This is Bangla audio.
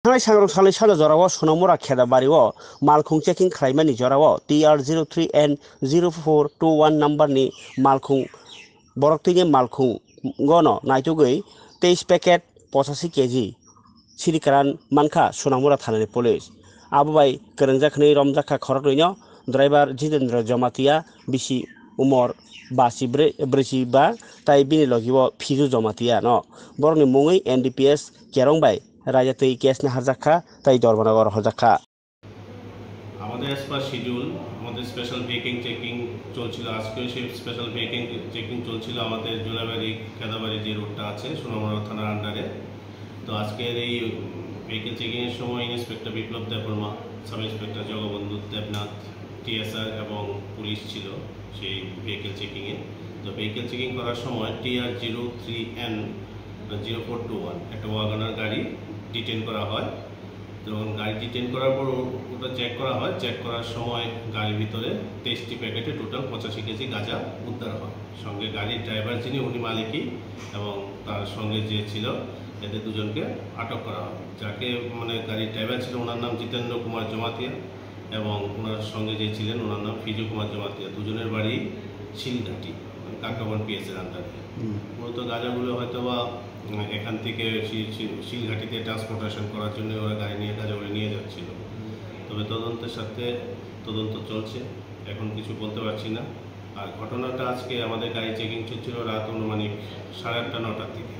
थांनाय सांग्रां सानो जराव सोनामुरा खेदाबारियाव मालखुं चेकिं खालामनायनि जराव TR03N0421 नम्बरनि मालखुं बरकतिनि मालखुं गनो नायथुगै 23 पेकेट 85 केजि सिरिकारान मानखा सोनामुरा थानानि पुलिस आबुबाई गोरोंजाखनै रमजाखा खरतैनो ड्राइभार जितेन्द्र जमातिया बिसि उमर 54 ताई बिनि लगिव फिजु जमातिया न बरनि मुङै NDPS केरंबाई রাজাতেই কেস না হাজাখা তাই দরবানগর হজাখা আমাদের অ্যাজ পার শিডিউল আমাদের স্পেশাল ব্রেকিং চেকিং চলছিল। আজকেও সেই স্পেশাল ব্রেকিং চেকিং চলছিল আমাদের জোলাবাড়ি খেদাবাড়ি যে রোডটা আছে সোনামুড়া থানার আন্ডারে। তো আজকের এই ভেহিকেল চেকিংয়ের সময় inspector Biplab Debbarma, sub inspector Jagabandhu Debnath, TSR এবং পুলিশ ছিল সেই ভেহিকেল চেকিংয়ে। তো ভেহিকেল চেকিং করার সময় TR03N0421 একটা ওয়াগনার গাড়ি ডিটেন করা হয়। যখন গাড়ি ডিটেন করার পর ওটা চেক করা হয়, চেক করার সময় গাড়ির ভিতরে 23টি প্যাকেটে টোটাল 85 কেজি গাঁজা উদ্ধার হয়। সঙ্গে গাড়ির ড্রাইভার যিনি উনি মালিকই এবং তার সঙ্গে যে ছিল এদের দুজনকে আটক করা হয়। যাকে গাড়ির ড্রাইভার ছিল ওনার নাম জিতেন্দ্র কুমার জমাতিয়া এবং ওনার সঙ্গে যে ছিলেন ওনার নাম ফিজু কুমার জমাতিয়া। দুজনের বাড়ি শিলঘাটি কাকাবন PS-এর আন্ডারে। মূলত গাঁজাগুলো হয়তো বা এখান থেকে শিলঘাটিতে ট্রান্সপোর্টেশন করার জন্য ওরা গাড়ি নিয়ে গাঁজাগুলো নিয়ে যাচ্ছিল। তবে তদন্তের সাথে তদন্ত চলছে, এখন কিছু বলতে পারছি না। আর ঘটনাটা আজকে আমাদের গাড়ি চেকিং চলছিল রাত অনুমানিক 8:30-9টার দিকে।